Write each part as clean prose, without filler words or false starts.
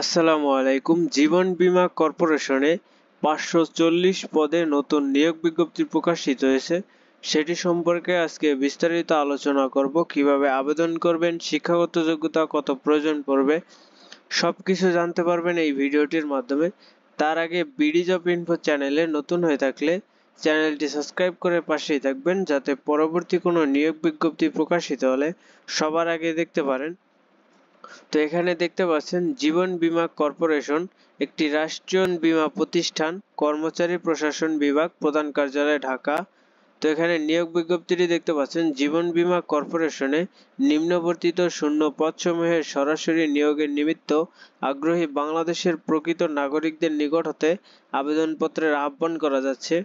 আসসালামু আলাইকুম। জীবন বীমা কর্পোরেশনে 540 পদে নতুন নিয়োগ বিজ্ঞপ্তি প্রকাশিত হয়েছে। সেটি সম্পর্কে আজকে বিস্তারিত আলোচনা করব। কিভাবে আবেদন করবেন, শিক্ষাগত যোগ্যতা কত প্রয়োজন পড়বে, সবকিছু জানতে পারবেন এই ভিডিওটির মাধ্যমে। তার আগে বিডি জব ইনফো চ্যানেলে নতুন হয়ে থাকলে চ্যানেলটি সাবস্ক্রাইব করে পাশেই থাকবেন, যাতে পরবর্তী কোনো নিয়োগ বিজ্ঞপ্তি প্রকাশিত হলে সবার আগে দেখতে পারেন। তো এখানে দেখতে পাচ্ছেন জীবন বীমা কর্পোরেশন একটি রাষ্ট্রীয় বীমা প্রতিষ্ঠান, কর্মচারী প্রশাসন বিভাগ, প্রধান কার্যালয় ঢাকা। তো এখানে নিয়োগ বিজ্ঞপ্তিটি দেখতে পাচ্ছেন। জীবন বীমা কর্পোরেশনে নিম্নবর্তিত শূন্য পদসমূহের সরাসরি নিয়োগের নিমিত্ত আগ্রহী বাংলাদেশের প্রকৃত নাগরিকদের নিকট হতে আবেদনপত্রের আহ্বান করা যাচ্ছে।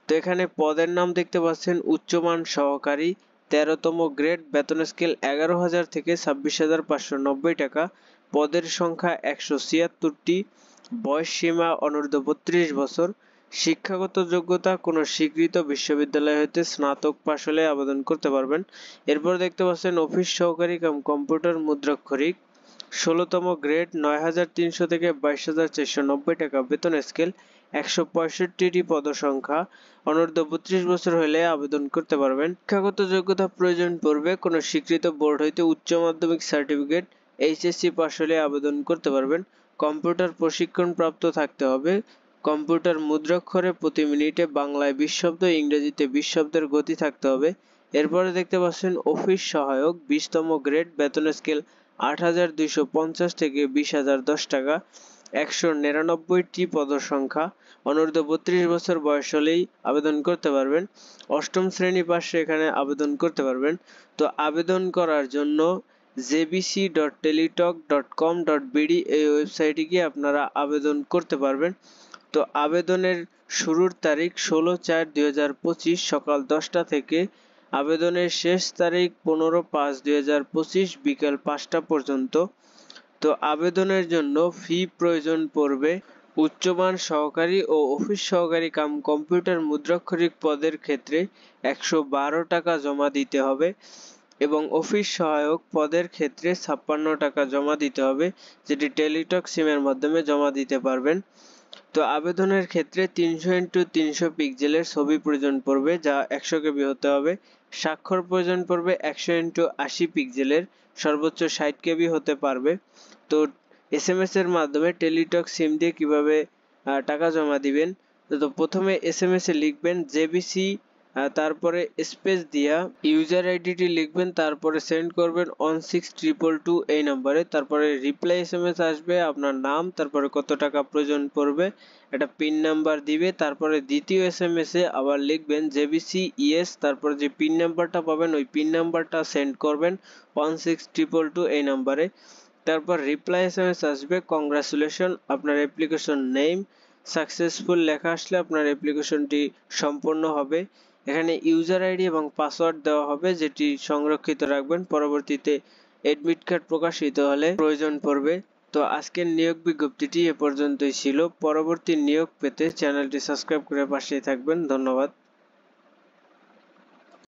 তো এখানে পদের নাম দেখতে পাচ্ছেন উচ্চমান সহকারী, 13তম গ্রেড, বেতন স্কেল 11,000 থেকে 26,590 টাকা। পদের সংখ্যা 176টি। বয়স সীমা অনূর্ধ্ব 32 বছর। শিক্ষাগত যোগ্যতা কোনো স্বীকৃত বিশ্ববিদ্যালয় হতে স্নাতক পাশ হলে আবেদন করতে পারবেন। এরপর দেখতে পাচ্ছেন অফিস সহকারী কাম কম্পিউটার মুদ্রাক্ষরিক, 16তম গ্রেড, 9,300 থেকে 22,490 টাকা। বেতন স্কেল 165টি। পদসংখ্যা অনূর্ধ্ব 32 বছর হলে আবেদন করতে পারবেন। শিক্ষাগত যোগ্যতা প্রয়োজন পড়বে কোনো স্বীকৃত বোর্ড হইতে উচ্চ মাধ্যমিক সার্টিফিকেট, এইচএসসি পাশ হলে আবেদন করতে পারবেন। কম্পিউটার প্রশিক্ষণ প্রাপ্ত থাকতে হবে। কম্পিউটার মুদ্রাক্ষরে প্রতি মিনিটে বাংলায় 20 শব্দ, ইংরেজিতে 20 শব্দের গতি থাকতে হবে। এরপরে দেখতে পাচ্ছেন অফিস সহায়ক, 20তম গ্রেড, বেতন স্কেল 8,250 থেকে 20,010 টাকা। 199টি পদসংখ্যা। অনূর্ধ্ব 32 বছর বয়স হলেই আবেদন করতে পারবেন। অষ্টম শ্রেণী পাশে এখানে আবেদন করতে পারবেন। তো আবেদন করার জন্য jbc.teletalk.com.bd এই ওয়েবসাইটে গিয়ে আপনারা আবেদন করতে পারবেন। তো আবেদনের শুরুর তারিখ 16/4/2025 সকাল 10টা থেকে আবেদনের শেষ তারিখ 15/5/2025 বিকেল 5টা পর্যন্ত। তো আবেদনের জন্য ফি প্রয়োজন পড়বে। উচ্চমান সহকারী ও অফিস সহকারী কাম কম্পিউটার মুদ্রাক্ষরিক পদের ক্ষেত্রে 112 টাকা জমা দিতে হবে এবং অফিস সহায়ক পদের ক্ষেত্রে 56 টাকা জমা দিতে হবে, যেটি টেলিটক সিমের মাধ্যমে জমা দিতে পারবেন। তো আবেদনের ক্ষেত্রে 300x300 পিক্সেলের ছবি প্রয়োজন পড়বে, যা 100 কেবি হতে হবে। স্বাক্ষর প্রয়োজন পড়বে 100x80 পিক্সেলের, সর্বোচ্চ 60 কেবি হতে পারবে। তো এসএমএস এর মাধ্যমে টেলিটক সিম দিয়ে কিভাবে টাকা জমা দিবেন। তো প্রথমে এসএমএস এ লিখবেন জেবিসি, তারপরে স্পেস দিয়া ইউজার আইডিটি লিখবেন, তারপরে সেন্ড করবেন 16222 এই নম্বরে। তারপরে রিপ্লাই এসএমএস আসবে, আপনার নাম, তারপরে কত টাকা প্রয়োজন পড়বে, একটা পিন নাম্বার দিবে। তারপরে দ্বিতীয় এসএমএস এ আবার লিখবেন জেবিসি ইএস, তারপরে যে পিন নাম্বারটা পাবেন ওই পিন নাম্বারটা সেন্ড করবেন 16222 এই নম্বরে। তারপর রিপ্লাই এসএমএস আসবে, কংগ্রাচুলেশন, আপনার অ্যাপ্লিকেশন নেম সাকসেসফুল লেখা আসলে আপনার অ্যাপ্লিকেশনটি সম্পূর্ণ হবে। এখানে ইউজার আইডি এবং পাসওয়ার্ড দেওয়া হবে, যেটি সংরক্ষিত রাখবেন, পরবর্তীতে অ্যাডমিট কার্ড প্রকাশিত হলে প্রয়োজন পড়বে। তো আজকের নিয়োগ বিজ্ঞপ্তিটি এ পর্যন্তই ছিল। পরবর্তী নিয়োগ পেতে চ্যানেলটি সাবস্ক্রাইব করে পাশেই থাকবেন। ধন্যবাদ।